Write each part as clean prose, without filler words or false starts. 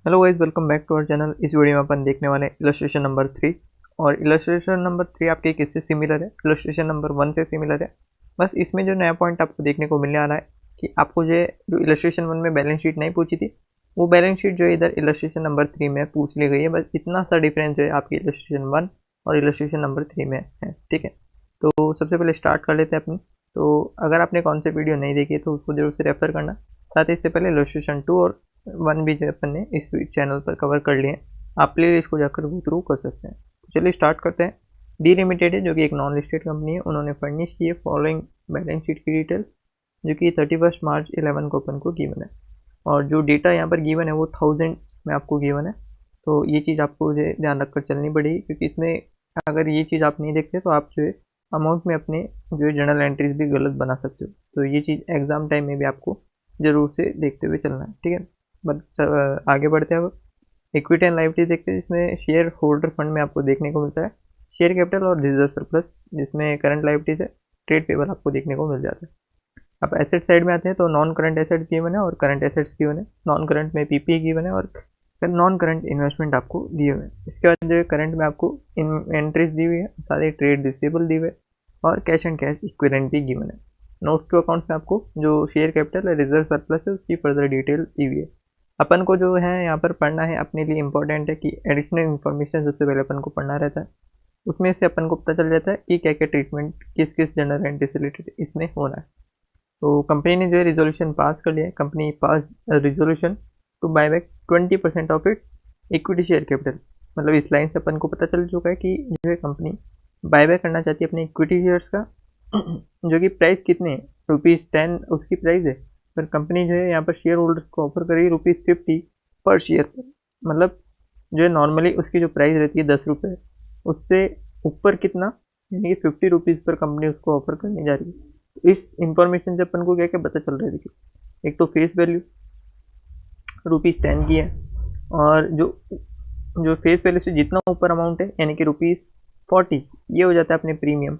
Hello guys, welcome back to our channel. इस video में अपन देखने वाले हैं इलस्ट्रेशन नंबर 3। और इलस्ट्रेशन नंबर 3 आपके किससे सिमिलर है? इलस्ट्रेशन नंबर 1 से सिमिलर है। बस इसमें जो नया पॉइंट आपको देखने को मिलने आ रहा है कि आपको जो इलस्ट्रेशन 1 में बैलेंस शीट नहीं पूछी थी, वो बैलेंस शीट जो है इधर इलस्ट्रेशन नंबर 3 में पूछ ली गई है। बस इतना सा डिफरेंस जो है आपकी इलस्ट्रेशन 1 और इलस्ट्रेशन नंबर 3 में है। ठीक है, तो सबसे पहले स्टार्ट कर लेते हैं अपनी। तो अगर आपने कॉन्सेप्ट वीडियो नहीं देखी है तो उसको जरूर से रेफर करना। साथ ही इससे पहले इलस्ट्रेशन 2 और 1 भी जो अपन ने इस चैनल पर कवर कर लिए हैं। आप प्ले लिस्ट को जाकर गो थ्रू कर सकते हैं। तो चलिए स्टार्ट करते हैं। डी लिमिटेड है, जो कि एक नॉन लिस्टेड कंपनी है। उन्होंने फर्निश की है फॉलोइंग बैलेंस शीट की डिटेल, जो कि 31 मार्च 11 को अपन को गिवन है। और जो डेटा यहाँ पर गिवन है वो 1000 में आपको गिवन है। तो ये चीज़ आपको जो है ध्यान रखकर चलनी पड़ेगी, क्योंकि इसमें अगर ये चीज़ आप नहीं देखते तो आप जो है अमाउंट में अपने जो है जर्नल एंट्रीज भी गलत बना सकते हो। तो ये चीज़ एग्जाम टाइम में भी आपको ज़रूर से देखते हुए चलना है। ठीक है, बट आगे बढ़ते हैं। अब इक्विटी एंड लायबिलिटी देखते हैं, जिसमें शेयर होल्डर फंड में आपको देखने को मिलता है शेयर कैपिटल और रिजर्व सरप्लस, जिसमें करंट लायबिलिटीज है, ट्रेड पेबल आपको देखने को मिल जाता है। अब एसेट साइड में आते हैं तो नॉन करंट एसेट्स गिवन है और करंट एसेट्स गिवन है। नॉन करंट में पीपीई गिवन है और नॉन करंट इन्वेस्टमेंट आपको दिए हुए हैं। इसके बाद जो करंट में आपको एंट्रीज दी हुई है, साथ ही ट्रेड रिसीवेबल दिए हुए और कैश एंड कैश इक्विवेलेंट भी गिवन है। नोट्स टू अकाउंट्स में आपको जो शेयर कैपिटल है, रिजर्व सरप्लस है, उसकी फर्दर डिटेल दी हुई है। अपन को जो है यहाँ पर पढ़ना है, अपने लिए इंपॉर्टेंट है कि एडिशनल इन्फॉर्मेशन सबसे पहले अपन को पढ़ना रहता है। उसमें से अपन को पता चल जाता है कि क्या क्या ट्रीटमेंट किस किस जनरल एंट्री से रिलेटेड इसमें होना है। तो कंपनी ने जो है रिजोल्यूशन पास कर लिया है। Company pass resolution to buy back 20% of it equity share capital. मतलब इस लाइन से अपन को पता चल चुका है कि जो है कंपनी बाय बैक करना चाहती है अपने इक्विटी शेयर्स का, जो कि प्राइस कितने है, ₹10 उसकी प्राइस है। पर कंपनी जो है यहाँ पर शेयर होल्डर्स को ऑफर करेगी ₹50 पर शेयर पर। मतलब जो है नॉर्मली उसकी जो प्राइस रहती है 10 रुपये, उससे ऊपर कितना, यानी कि ₹50 पर कंपनी उसको ऑफर करने जा रही है। तो इस इंफॉर्मेशन से अपन को क्या क्या पता चल रहा है, देखिए। एक तो फेस वैल्यू ₹10 की है, और जो फेस वैल्यू से जितना ऊपर अमाउंट है, यानी कि ₹40, ये हो जाता है अपने प्रीमियम।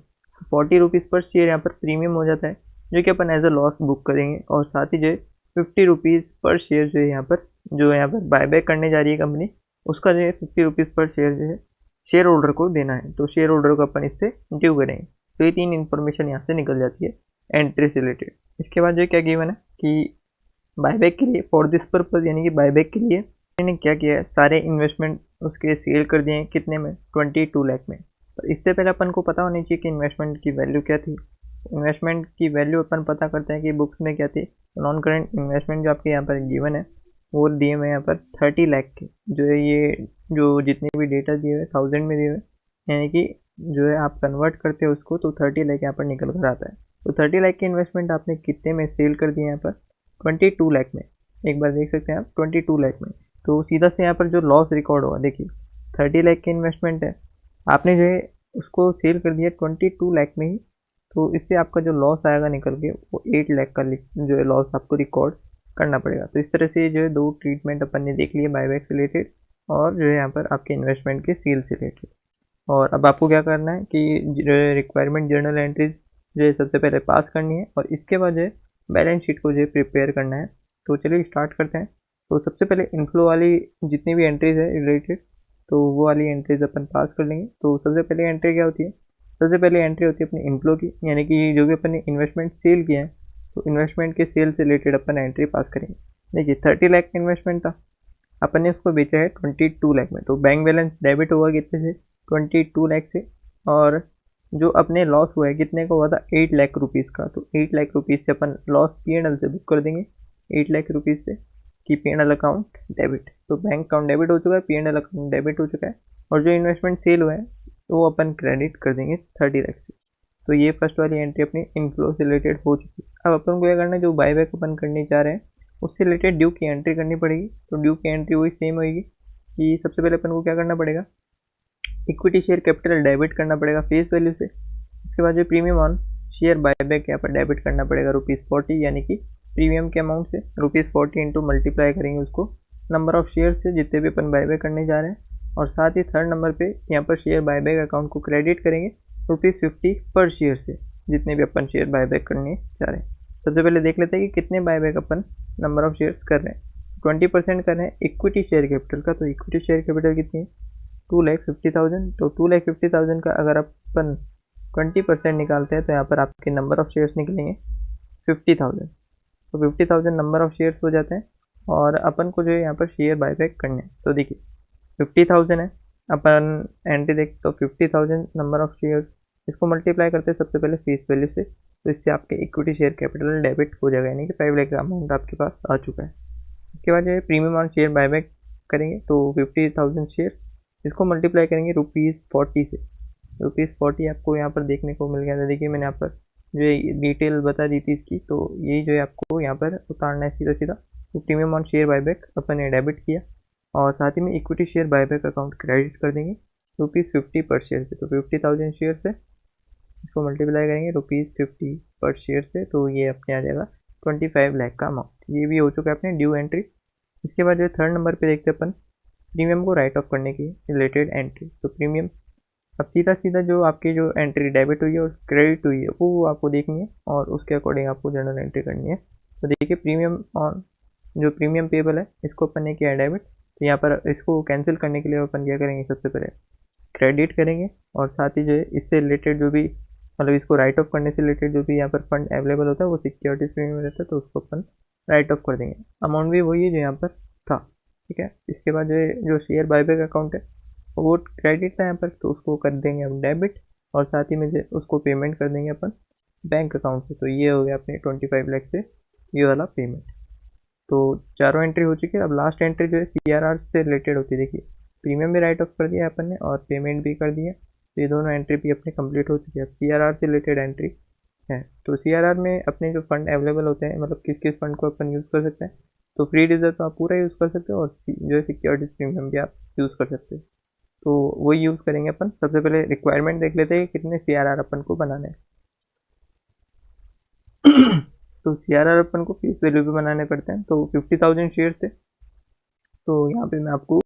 ₹40 पर शेयर यहाँ पर प्रीमियम हो जाता है, जो कि अपन एज अ लॉस बुक करेंगे। और साथ ही जो है ₹50 पर शेयर जो है यहाँ पर बायबैक करने जा रही है कंपनी, उसका जो है ₹50 पर शेयर जो है शेयर होल्डर को देना है। तो शेयर होल्डर को अपन इससे ड्यू करेंगे। तो ये 3 इन्फॉर्मेशन यहाँ से निकल जाती है एंट्री से रिलेटेड। इसके बाद जो क्या गिवन है कि बायबैक के लिए फॉर दिस पर्पज, यानी कि बायबैक के लिए मैंने क्या किया है, सारे इन्वेस्टमेंट उसके सेल कर दिए हैं। कितने में? 22 लाख में। तो इससे पहले अपन को पता होनी चाहिए कि इन्वेस्टमेंट की वैल्यू क्या थी। इन्वेस्टमेंट की वैल्यू अपन पता करते हैं कि बुक्स में क्या थी। नॉन करंट इन्वेस्टमेंट जो आपके यहाँ पर गिवन है वो दिए हुए यहाँ पर 30 लाख के, जो है ये जो जितने भी डेटा दिए हुए 1000 में दिए हुए, यानी कि जो है आप कन्वर्ट करते हो उसको तो 30 लाख यहाँ पर निकल कर आता है। तो 30 लाख की इन्वेस्टमेंट आपने कितने में सेल कर दिए यहाँ पर? 22 लाख में। एक बार देख सकते हैं आप, 22 लाख में। तो सीधा से यहाँ पर जो लॉस रिकॉर्ड होगा, देखिए 30 लाख की इन्वेस्टमेंट है, आपने जो है उसको सेल कर दिया 22 लाख में ही। तो इससे आपका जो लॉस आएगा निकल के, वो 8 लाख का जो है लॉस आपको रिकॉर्ड करना पड़ेगा। तो इस तरह से जो है 2 ट्रीटमेंट अपन ने देख लिए, बायबैक से रिलेटेड और जो है यहाँ पर आपके इन्वेस्टमेंट के सेल से रिलेटेड। और अब आपको क्या करना है कि जो है रिक्वायरमेंट जर्नल एंट्रीज जो है सबसे पहले पास करनी है, और इसके बाद जो है बैलेंस शीट को जो है प्रिपेयर करना है। तो चलिए स्टार्ट करते हैं। तो सबसे पहले इनफ्लो वाली जितनी भी एंट्रीज है रिलेटेड, तो वो वाली एंट्रीज अपन पास कर लेंगे। तो सबसे पहले एंट्री क्या होती है? सबसे पहले एंट्री होती है अपनी इनफ्लो की, यानी कि जो भी अपन ने इन्वेस्टमेंट सेल किया है, तो इन्वेस्टमेंट के सेल से रिलेटेड अपन एंट्री पास करेंगे। देखिए 30 लाख का इन्वेस्टमेंट था, अपन ने उसको बेचा है 22 लाख में। तो बैंक बैलेंस डेबिट हुआ कितने से? 22 लाख से। और जो अपने लॉस हुआ है कितने का हुआ था? 8 लाख रुपीज़ का। तो 8 लाख रुपीज़ से अपन लॉस पी&एल से बुक कर देंगे, 8 लाख रुपीज़ से, कि पी&एल अकाउंट डेबिट। तो बैंक अकाउंट डेबिट हो चुका है, पी&एल अकाउंट डेबिट हो चुका है। और जो इन्वेस्टमेंट सेल हुआ है तो वो अपन क्रेडिट कर देंगे 30 लाख से। तो ये फर्स्ट वाली एंट्री अपनी इनफ्लो से रिलेटेड हो चुकी है। अब अपन को क्या करना है, जो बायबैक अपन करने जा रहे हैं उससे रिलेटेड ड्यू की एंट्री करनी पड़ेगी। तो ड्यू की एंट्री वही सेम होगी कि सबसे पहले अपन को क्या करना पड़ेगा, इक्विटी शेयर कैपिटल डेबिट करना पड़ेगा फेस वैल्यू से। इसके बाद जो प्रीमियम ऑन शेयर बायबैक यहाँ पर डेबिट करना पड़ेगा ₹40, यानी कि प्रीमियम के अमाउंट से ₹40 इंटू मल्टीप्लाई करेंगे उसको नंबर ऑफ शेयर से जितने भी अपन बायबैक करने जा रहे हैं। और साथ ही थर्ड नंबर पे यहाँ पर शेयर बायबैक अकाउंट को क्रेडिट करेंगे ₹50 पर शेयर से, जितने भी अपन शेयर बायबैक करने जा रहे हैं। सबसे पहले देख लेते हैं कि कितने buyback upon number of shares कर रहे हैं। 20% कर रहे हैं इक्विटी शेयर कैपिटल का, तो इक्विटी शेयर कैपिटल कितनी है 2,50,000। तो 2,50,000 का अगर अपन 20% निकालते हैं तो यहाँ पर आपके नंबर ऑफ शेयर्स निकलेंगे 50,000। तो 50,000 नंबर ऑफ शेयर्स हो जाते हैं और अपन को जो है यहाँ पर शेयर बायबैक करने हैं। तो देखिए 50,000 है, अपन एंट्री देख तो 50,000 नंबर ऑफ शेयर्स, इसको मल्टीप्लाई करते हैं सबसे पहले फेस वैल्यू से, तो इससे आपके इक्विटी शेयर कैपिटल डेबिट हो जाएगा, यानी कि 5 लाख का अमाउंट आपके पास आ चुका है। इसके बाद जो है प्रीमियम ऑन शेयर बायबैक करेंगे, तो 50,000 शेयर्स, इसको मल्टीप्लाई करेंगे ₹40 से। ₹40 आपको यहाँ पर देखने को मिल गया था। देखिए मैंने यहाँ पर जो है डिटेल बता दी थी इसकी, तो यही जो है आपको यहाँ पर उतारना है सीधा सीधा। तो प्रीमियम ऑन शेयर बायबैक अपन ने डेबिट किया और साथ ही में equity share buyback account credit कर देंगे ₹50 पर शेयर से। तो 50,000 शेयर से इसको मल्टीप्लाई करेंगे ₹50 पर शेयर से, तो ये अपने आ जाएगा 25 लाख का अमाउंट। ये भी हो चुका है अपने ड्यू एंट्री। इसके बाद जो है थर्ड नंबर पे देखते हैं अपन प्रीमियम को राइट ऑफ करने की रिलेटेड एंट्री। तो प्रीमियम अब सीधा सीधा जो आपकी जो एंट्री डेबिट हुई है और क्रेडिट हुई है वो आपको देखनी है और उसके अकॉर्डिंग आपको जर्नल एंट्री करनी है। तो देखिए प्रीमियम ऑन जो प्रीमियम पेबल है इसको अपन ने किया है डेबिट, तो यहाँ पर इसको कैंसिल करने के लिए अपन क्या करेंगे, सबसे पहले क्रेडिट करेंगे और साथ ही जो है इससे रिलेटेड जो भी मतलब इसको राइट ऑफ करने से रिलेटेड जो भी यहाँ पर फंड अवेलेबल होता है वो सिक्योरिटीज प्रीमियम में रहता है, तो उसको अपन राइट ऑफ कर देंगे। अमाउंट भी वही है जो यहाँ पर था, ठीक है। इसके बाद जो शेयर बायबैक अकाउंट है वो क्रेडिट था यहाँ पर, तो उसको कर देंगे हम डेबिट और साथ ही में जो उसको पेमेंट कर देंगे अपन बैंक अकाउंट से। तो ये हो गया अपने 25 लाख से ये वाला पेमेंट। तो चारों एंट्री हो चुकी है। अब लास्ट एंट्री जो है CRR से रिलेटेड होती है। देखिए प्रीमियम भी राइट ऑफ कर दिया अपन ने और पेमेंट भी कर दिया, तो ये दोनों एंट्री भी अपने कंप्लीट हो चुकी है। अब CRR से रिलेटेड एंट्री है, तो CRR में अपने जो फंड अवेलेबल होते हैं मतलब किस किस फंड को अपन यूज़ कर सकते हैं, तो फ्री रिजर्व तो आप पूरा यूज़ कर सकते हो और जो है सिक्योरिटीज प्रीमियम भी आप यूज़ कर सकते हो। तो वही यूज़ करेंगे अपन। सबसे पहले रिक्वायरमेंट देख लेते हैं कितने CRR अपन को बनाने हैं। तो CRR अपन को फेस वैल्यू भी बनाने पड़ते हैं। तो 50,000 शेयर थे, तो यहाँ पे मैं आपको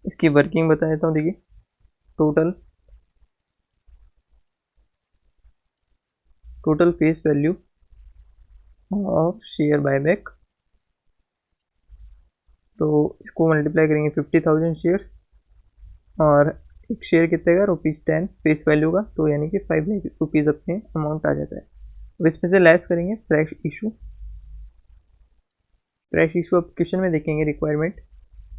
इसकी वर्किंग बता देता हूँ। देखिए total face value of share buyback, तो इसको मल्टीप्लाई करेंगे 50,000 शेयर्स और एक शेयर कितने का ₹10 फेस वैल्यू का, तो यानी कि 5 लाख रुपीज़ अपने अमाउंट आ जाता है। अब इसमें से लेस करेंगे फ्रेश इशू अब क्वेश्चन में देखेंगे, रिक्वायरमेंट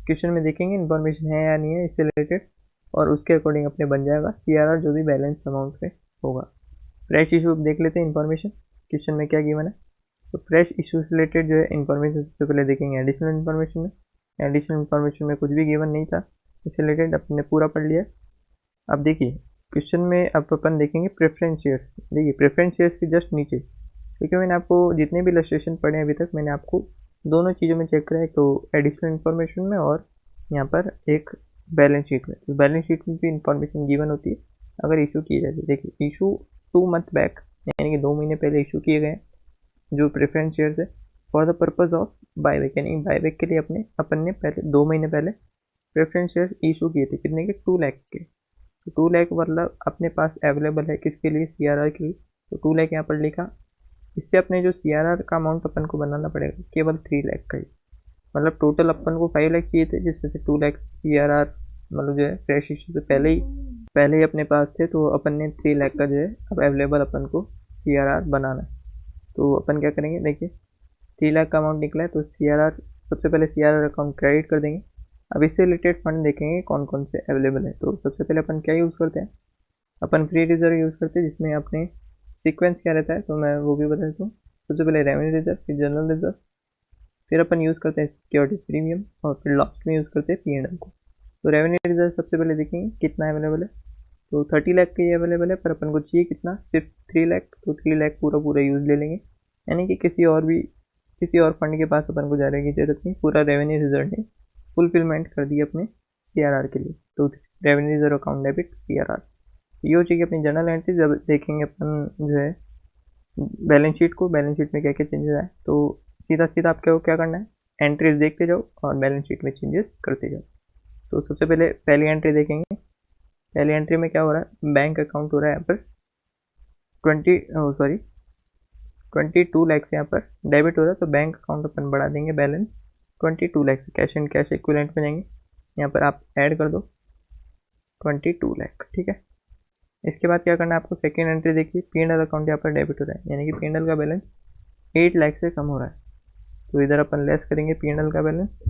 क्वेश्चन में देखेंगे इन्फॉर्मेशन है या नहीं है इससे रिलेटेड और उसके अकॉर्डिंग अपने बन जाएगा CRR जो भी बैलेंस अमाउंट में होगा। फ्रेश इशू देख लेते हैं इन्फॉर्मेशन क्वेश्चन में क्या गिवन है। तो फ्रेश इशू से रिलेटेड जो है इन्फॉर्मेशन सबसे पहले देखेंगे एडिशनल इन्फॉर्मेशन में कुछ भी गिवन नहीं था, इससे रिलेटेड अपने पूरा पढ़ लिया। अब देखिए क्वेश्चन में अब अपन देखेंगे प्रेफरेंस शेयर्स। देखिए प्रेफरेंस शेयर्स के जस्ट नीचे, क्योंकि मैंने आपको जितने भी इलस्ट्रेशन पढ़े हैं अभी तक मैंने आपको दोनों चीज़ों में चेक करा है, तो एडिशनल इन्फॉर्मेशन में और यहाँ पर एक बैलेंस शीट में। तो बैलेंस शीट में भी इन्फॉर्मेशन गिवन होती है अगर इशू की जाती है। देखिए इशू 2 मंथ बैक यानी कि 2 महीने पहले इशू किए गए जो प्रेफरेंस शेयर्स है for the purpose of buyback, यानी बायबैक के लिए अपन ने पहले 2 महीने पहले प्रेफरेंस शेयर्स इशू किए थे कितने के 2 लाख के। तो 2 लाख मतलब अपने पास अवेलेबल है किसके लिए, CRR के लिए। तो 2 लाख यहाँ पर लिखा, इससे अपने जो CRR का अमाउंट अपन को बनाना पड़ेगा केवल 3 लाख का ही, मतलब टोटल अपन को 5 लाख चाहिए थे जिसमें से 2 लाख CRR मतलब जो है फ्रेश इशू से पहले ही अपने पास थे, तो अपन ने 3 लाख का जो है अब अवेलेबल अपन को CRR बनाना है। तो अपन क्या करेंगे, देखिए 3 लाख का अमाउंट निकला है तो CRR सबसे पहले CRR अकाउंट क्रेडिट कर देंगे। अब इससे रिलेटेड फंड देखेंगे कौन कौन से अवेलेबल है। तो सबसे पहले अपन क्या यूज़ करते हैं, अपन फ्री रिजर्व यूज़ करते हैं जिसमें अपने सीक्वेंस क्या रहता है तो मैं वो भी बता देता हूँ। सबसे पहले रेवेन्यू रिजर्व, फिर जनरल रिजर्व, फिर अपन यूज़ करते हैं सिक्योरिटीज प्रीमियम और फिर लास्ट में यूज़ करते हैं P&L को। तो रेवेन्यू रिजर्व सबसे पहले देखेंगे कितना अवेलेबल है, तो 30 लाख के ये अवेलेबल है, पर अपन को चाहिए कितना, सिर्फ 3 लाख। तो 3 लाख पूरा यूज़ ले लेंगे, यानी कि किसी और फंड के पास अपन को जाने की जरूरत नहीं, पूरा रेवेन्यू रिजर्व ने फुलफिलमेंट कर दी अपने CRR के लिए। तो revenue reserve account debit CRR, ये हो चुकी अपनी जर्नल एंट्री। जब देखेंगे अपन जो है बैलेंस शीट को, बैलेंस शीट में क्या क्या चेंजेस आए, तो सीधा आपको क्या करना है, एंट्रीज देखते जाओ और बैलेंस शीट में चेंजेस करते जाओ। तो सबसे पहले पहली एंट्री देखेंगे, पहली एंट्री में क्या हो रहा है, बैंक अकाउंट हो रहा है यहाँ पर 22 लाख से यहाँ पर डेबिट हो रहा है, तो बैंक अकाउंट अपन बढ़ा देंगे balance 22 lakh cash and cash equivalent में जाएंगे, यहाँ पर आप ऐड कर दो 22 लाख, ठीक है। इसके बाद क्या करना है आपको, सेकेंड एंट्री देखिए P&L अकाउंट यहाँ पर डेबिट हो रहा है, यानी कि P&L का बैलेंस 8 लाख से कम हो रहा है, तो इधर अपन लेस करेंगे P&L का बैलेंस,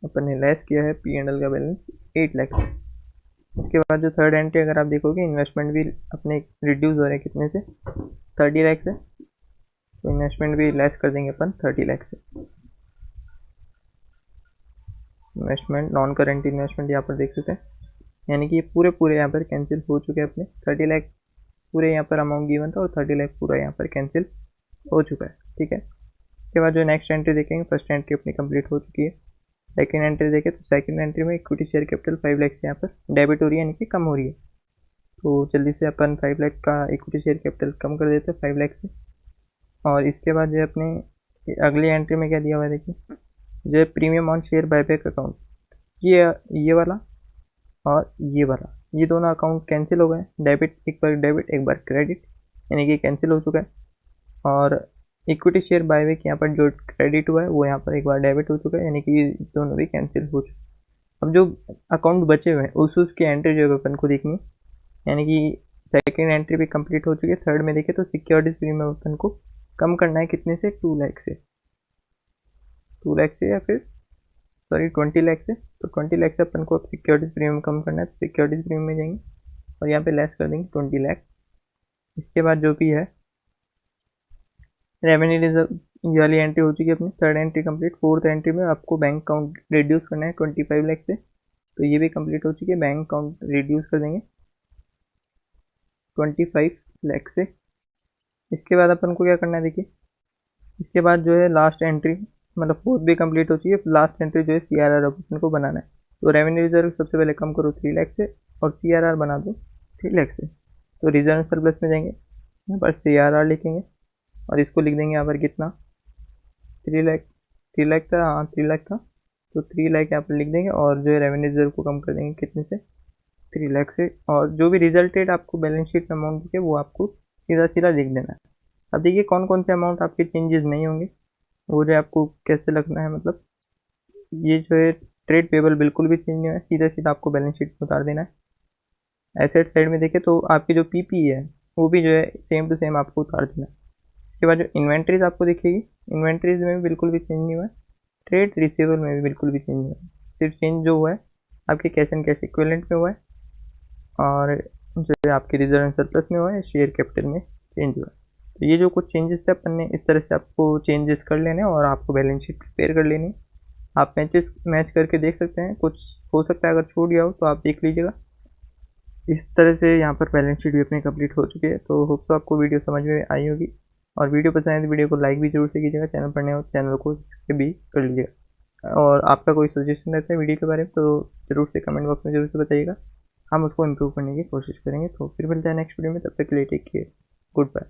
अपन ने लेस किया है P&L का बैलेंस 8 लाख से। इसके बाद जो थर्ड एंट्री अगर आप देखोगे, इन्वेस्टमेंट भी अपने रिड्यूस हो रहे हैं कितने से, 30 लाख से, तो इन्वेस्टमेंट भी लेस कर देंगे अपन 30 लाख से। इन्वेस्टमेंट नॉन करेंट इन्वेस्टमेंट यहाँ पर देख सकते हैं, यानी कि ये पूरे यहाँ पर कैंसिल हो चुके हैं अपने 30 लाख पूरे यहाँ पर अमाउंट गिवन था और 30 लाख पूरा यहाँ पर कैंसिल हो चुका है, ठीक है। इसके बाद जो नेक्स्ट एंट्री देखेंगे, फर्स्ट एंट्री अपनी कंप्लीट हो चुकी है। सेकंड एंट्री देखें तो सेकंड एंट्री में इक्विटी शेयर कैपिटल 5 लाख से यहाँ पर डेबिट हो रही है, यानी कि कम हो रही है, तो जल्दी से अपन 5 लाख का इक्विटी शेयर कैपिटल कम कर देते हैं 5 लाख से। और इसके बाद जो अपने अगली एंट्री में क्या दिया हुआ है देखिए, जो है premium on share buyback account, ये वाला और ये वाला, ये दोनों अकाउंट कैंसिल हो गए, डेबिट एक बार डेबिट एक बार क्रेडिट, यानी कि कैंसिल हो चुका है। और इक्विटी शेयर बायबैक यहाँ पर जो क्रेडिट हुआ है वो यहाँ पर एक बार डेबिट हो चुका है, यानी कि दोनों भी कैंसिल हो चुके। अब जो अकाउंट बचे हुए हैं उसकी एंट्री जो है अपन को देखनी है, यानी कि सेकेंड एंट्री भी कंप्लीट हो चुकी है। थर्ड में देखें तो सिक्योरिटीज प्रीमियम अपन को कम करना है कितने से, 2 लाख से, 2 लाख से या फिर सॉरी 20 लाख से, तो 20 लाख से अपन को अब सिक्योरिटीज प्रीमियम कम करना है, तो सिक्योरिटीज प्रीमियम में जाएंगे और यहाँ पे लेस कर देंगे 20 लाख। इसके बाद जो भी है रेवेन्यू रिजर्व वाली एंट्री हो चुकी है अपनी, third entry complete. Fourth entry में आपको बैंक अकाउंट रिड्यूस करना है 25 लाख से, तो ये भी कंप्लीट हो चुकी है, बैंक अकाउंट रिड्यूस कर देंगे 25 लाख से। इसके बाद अपन को क्या करना है देखिए, इसके बाद जो है लास्ट एंट्री मतलब फोर्थ भी कंप्लीट हो चुकी है, लास्ट एंट्री जो है CRR अपन को बनाना है, तो रेवेन्यू रिजर्व सबसे पहले कम करो 3 लाख से और CRR बना दो 3 लाख से, तो रिजर्व सरप्लस में जाएंगे, यहाँ पर CRR लिखेंगे और इसको लिख देंगे यहाँ पर कितना 3 लाख था, हाँ 3 लाख था, तो 3 लाख यहाँ पर लिख देंगे और जो है रेवेन्यू रिजर्व को कम कर देंगे कितने से, 3 लाख से। और जो भी रिजल्टेड आपको बैलेंस शीट में अमाउंट दिखे वो आपको सीधा सीधा लिख देना है। अब देखिए कौन कौन से अमाउंट आपके चेंजेस नहीं होंगे, वो जो आपको कैसे लगना है, मतलब ये जो है ट्रेड पेबल बिल्कुल भी चेंज नहीं है, सीधा सीधा आपको बैलेंस शीट में उतार देना है। एसेट साइड में देखें तो आपकी जो PPE है वो भी जो है सेम टू सेम आपको उतार देना है। इसके बाद जो इन्वेंट्रीज आपको दिखेगी, इन्वेंट्रीज में भी बिल्कुल भी चेंज नहीं हुआ है, ट्रेड रिसीवेबल में भी बिल्कुल भी चेंज नहीं हुआ है, सिर्फ चेंज जो हुआ है आपके कैश एंड कैश इक्विवेलेंट में हुआ है और जो है आपके रिजर्व एंड सरप्लस में हुआ है, शेयर कैपिटल में चेंज हुआ है। तो ये जो कुछ चेंजेस थे अपन ने इस तरह से आपको चेंजेस कर लेने और आपको बैलेंस शीट प्रिपेयर कर लेनी। आप मैच करके देख सकते हैं, कुछ हो सकता है अगर छूट गया हो तो आप देख लीजिएगा। इस तरह से यहाँ पर बैलेंस शीट भी अपनी कंप्लीट हो चुकी है। तो होप सो आपको वीडियो समझ में आई होगी और वीडियो पसंद आए तो वीडियो को लाइक भी जरूर से कीजिएगा, चैनल पर नए हो चैनल को सब्सक्राइब भी कर लीजिएगा और आपका कोई सजेशन रहता है वीडियो के बारे में तो ज़रूर से कमेंट बॉक्स में जरूर से बताइएगा, हम उसको इम्प्रूव करने की कोशिश करेंगे। तो फिर मिलते हैं नेक्स्ट वीडियो में, तब तक के लिए टेक केयर, गुड बाय।